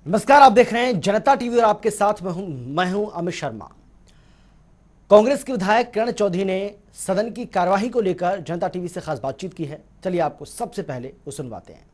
नमस्कार, आप देख रहे हैं जनता टीवी और आपके साथ मैं हूं अमित शर्मा। कांग्रेस के विधायक किरण चौधरी ने सदन की कार्यवाही को लेकर जनता टीवी से खास बातचीत की है। चलिए आपको सबसे पहले वो सुनवाते हैं।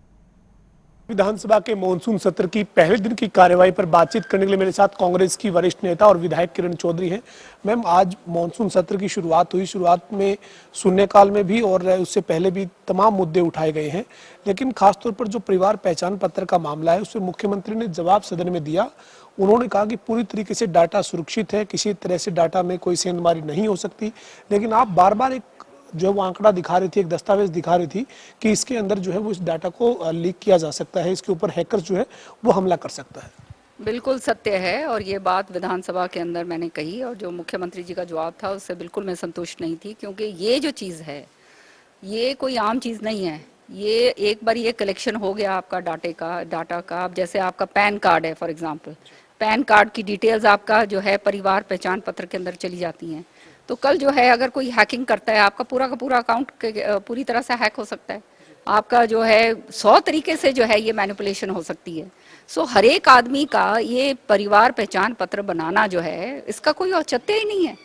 विधानसभा के मॉनसून सत्र की पहले दिन की कार्यवाही पर बातचीत करने के लिए मेरे साथ कांग्रेस की वरिष्ठ नेता और विधायक किरण चौधरी हैं। मैम, आज मॉनसून सत्र की शुरुआत हुई। शुरुआत में शून्यकाल में भी और उससे पहले भी तमाम मुद्दे उठाए गए हैं, लेकिन खासतौर पर जो परिवार पहचान पत्र का मामला है उससे मुख्यमंत्री ने जवाब सदन में दिया। उन्होंने कहा कि पूरी तरीके से डाटा सुरक्षित है, किसी तरह से डाटा में कोई सेंधमारी नहीं हो सकती, लेकिन आप बार बार एक जो वो आंकड़ा दिखा रही थी, एक दस्तावेज दिखा रही थी कि इसके अंदर जो है वो इस डाटा को लीक किया जा सकता है, इसके ऊपर हैकर जो है वो हमला कर सकता है। बिल्कुल सत्य है और ये बात विधानसभा के अंदर मैंने कही और जो मुख्यमंत्री जी का जवाब था उससे बिल्कुल मैं संतुष्ट नहीं थी, क्योंकि ये जो चीज़ है ये कोई आम चीज़ नहीं है। ये एक बार ये कलेक्शन हो गया आपका डाटा का, अब जैसे आपका पैन कार्ड है फॉर एग्जांपल, पैन कार्ड की डिटेल्स आपका जो है परिवार पहचान पत्र के अंदर चली जाती हैं, तो कल जो है अगर कोई हैकिंग करता है आपका पूरा का पूरा अकाउंट पूरी तरह से हैक हो सकता है। आपका जो है 100 तरीके से जो है ये मैनिपुलेशन हो सकती है। सो हर एक आदमी का ये परिवार पहचान पत्र बनाना जो है इसका कोई औचित्य ही नहीं है,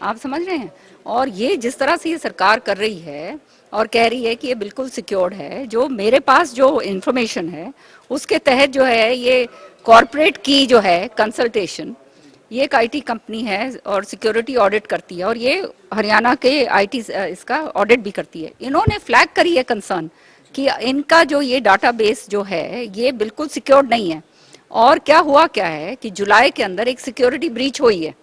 आप समझ रहे हैं। और ये जिस तरह से ये सरकार कर रही है और कह रही है कि ये बिल्कुल सिक्योर्ड है, जो मेरे पास जो इंफॉर्मेशन है उसके तहत जो है ये कॉरपोरेट की जो है कंसल्टेशन, ये एक आईटी कंपनी है और सिक्योरिटी ऑडिट करती है और ये हरियाणा के आईटी इसका ऑडिट भी करती है। इन्होंने फ्लैग करी है कंसर्न कि इनका जो ये डाटाबेस जो है ये बिल्कुल सिक्योर्ड नहीं है। और क्या हुआ क्या है कि जुलाई के अंदर एक सिक्योरिटी ब्रीच हुई है।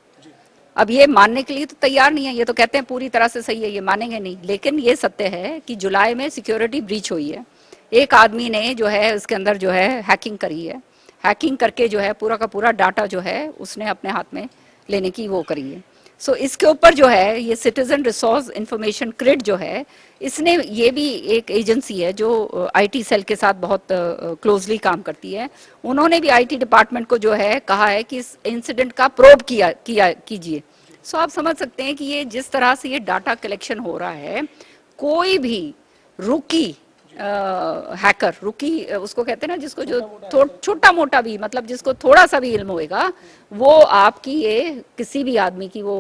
अब ये मानने के लिए तो तैयार नहीं है, ये तो कहते हैं पूरी तरह से सही है, ये मानेंगे नहीं, लेकिन ये सत्य है कि जुलाई में सिक्योरिटी ब्रीच हुई है। एक आदमी ने जो है उसके अंदर जो है हैकिंग करी है, हैकिंग करके जो है पूरा का पूरा डाटा जो है उसने अपने हाथ में लेने की वो करी है। सो इसके ऊपर जो है ये सिटीजन रिसोर्स इंफॉर्मेशन क्रिड जो है, इसने ये भी एक एजेंसी है जो आईटी सेल के साथ बहुत क्लोजली काम करती है। उन्होंने भी आईटी डिपार्टमेंट को जो है कहा है कि इस इंसिडेंट का प्रोब किया कीजिए। सो आप समझ सकते हैं कि ये जिस तरह से ये डाटा कलेक्शन हो रहा है, कोई भी रुकी हैकर, रुकी उसको कहते हैं ना, जिसको जो छोटा मोटा भी, मतलब जिसको थोड़ा सा भी इल्म होएगा, वो आपकी ये किसी भी आदमी की वो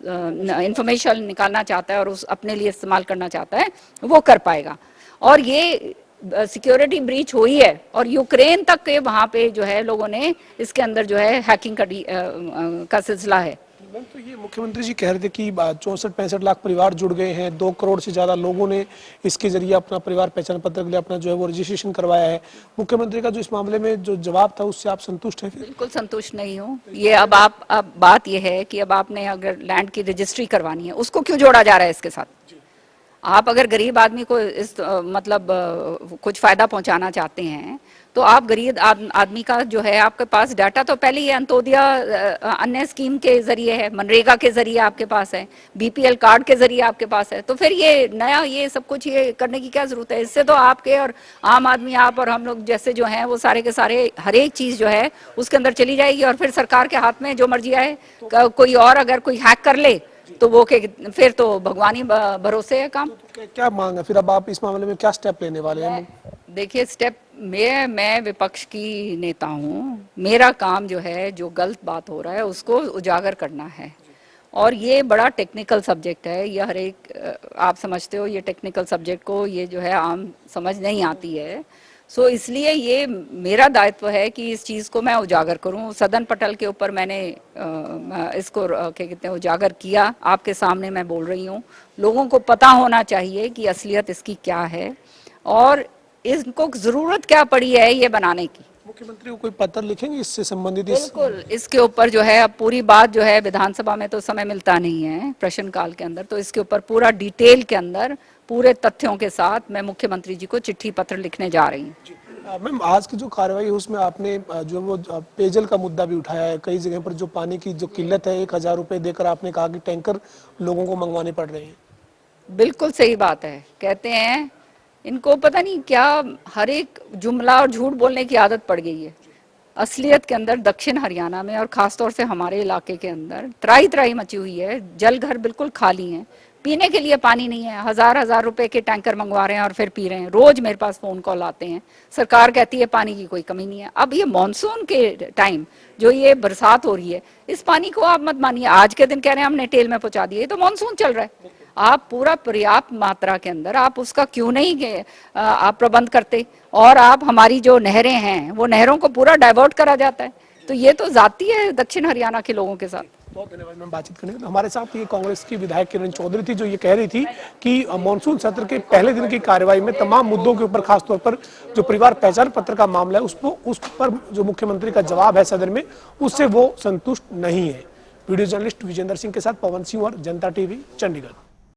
इंफॉर्मेशन निकालना चाहता है और उस अपने लिए इस्तेमाल करना चाहता है वो कर पाएगा। और ये सिक्योरिटी ब्रीच हुई है और यूक्रेन तक के वहां पे जो है लोगों ने इसके अंदर जो है हैकिंग का सिलसिला है। मैम, तो ये मुख्यमंत्री जी कह रहे थे कि 64-65 लाख परिवार जुड़ गए हैं, 2 करोड़ से ज्यादा लोगों ने इसके जरिए अपना परिवार पहचान पत्र के लिए अपना जो है वो रजिस्ट्रेशन करवाया है। मुख्यमंत्री का जो इस मामले में जो जवाब था उससे आप संतुष्ट हैं? बिल्कुल संतुष्ट नहीं हूँ। ये अब बात ये है कि अब आपने अगर लैंड की रजिस्ट्री करवानी है उसको क्यों जोड़ा जा रहा है इसके साथ। आप अगर गरीब आदमी को इस मतलब कुछ फायदा पहुंचाना चाहते हैं तो आप गरीब आदमी का जो है आपके पास डाटा तो पहले ही अंत्योदय अन्य स्कीम के जरिए है, मनरेगा के जरिए आपके पास है, बीपीएल कार्ड के जरिए आपके पास है, तो फिर ये नया ये सब कुछ ये करने की क्या जरूरत है। इससे तो आपके और आम आदमी, आप और हम लोग जैसे जो हैं वो सारे के सारे हर एक चीज जो है उसके अंदर चली जाएगी और फिर सरकार के हाथ में जो मर्जी आए। कोई और अगर कोई हैक कर ले तो वो के फिर तो भगवानी भरोसे है काम। तो क्या मांग है फिर, अब आप इस मामले में क्या स्टेप लेने वाले हैं? देखिए स्टेप, मैं विपक्ष की नेता हूँ, मेरा काम जो है जो गलत बात हो रहा है उसको उजागर करना है। और ये बड़ा टेक्निकल सब्जेक्ट है, ये हर एक आप समझते हो ये टेक्निकल सब्जेक्ट को ये जो है आम समझ नहीं आती है। सो इसलिए ये मेरा दायित्व है कि इस चीज़ को मैं उजागर करूं। सदन पटल के ऊपर मैंने इसको क्या कहते हैं उजागर किया, आपके सामने मैं बोल रही हूँ। लोगों को पता होना चाहिए कि असलियत इसकी क्या है और इनको ज़रूरत क्या पड़ी है ये बनाने की। मुख्यमंत्री को कोई पत्र लिखेंगे इससे संबंधित? बिल्कुल, इसके ऊपर जो है अब पूरी बात जो है विधानसभा में तो समय मिलता नहीं है प्रश्नकाल के अंदर, तो इसके ऊपर पूरा डिटेल के अंदर पूरे तथ्यों के साथ मैं मुख्यमंत्री जी को चिट्ठी पत्र लिखने जा रही हूँ। मैम, आज की जो कार्रवाई है उसमें आपने जो वो पेयजल का मुद्दा भी उठाया है। कई जगह पर जो पानी की जो किल्लत है, 1,000 रुपए देकर आपने कहा कि टैंकर लोगों को मंगवाने पड़ रहे हैं। बिल्कुल सही बात है। कहते हैं इनको पता नहीं क्या हर एक जुमला और झूठ बोलने की आदत पड़ गई है। असलियत के अंदर दक्षिण हरियाणा में और खासतौर से हमारे इलाके के अंदर त्राही त्राही मची हुई है, जल घर बिल्कुल खाली हैं, पीने के लिए पानी नहीं है, हजार हजार रुपए के टैंकर मंगवा रहे हैं और फिर पी रहे हैं। रोज मेरे पास फोन कॉल आते हैं, सरकार कहती है पानी की कोई कमी नहीं है। अब ये मॉनसून के टाइम जो ये बरसात हो रही है, इस पानी को आप मत मानिए, आज के दिन कह रहे हैं हमने टेल में पहुंचा दिया, ये तो मॉनसून चल रहा है। आप पूरा पर्याप्त मात्रा के अंदर आप उसका क्यों नहीं आप प्रबंध करते, और आप हमारी जो नहरें हैं वो नहरों को पूरा डाइवर्ट करा जाता है। तो ये तो जाती है दक्षिण हरियाणा के लोगों के साथ। बहुत धन्यवाद मैम बातचीत करने के लिए। हमारे साथ ये कांग्रेस की विधायक किरण चौधरी थी, जो ये कह रही थी कि मानसून सत्र के पहले दिन की कार्यवाही में तमाम मुद्दों के ऊपर, खासतौर पर जो परिवार पहचान पत्र का मामला है उस पर जो मुख्यमंत्री का जवाब है सदन में, उससे वो संतुष्ट नहीं है। वीडियो जर्नलिस्ट विजेंद्र सिंह के साथ पवन सिंह और जनता टीवी, चंडीगढ़।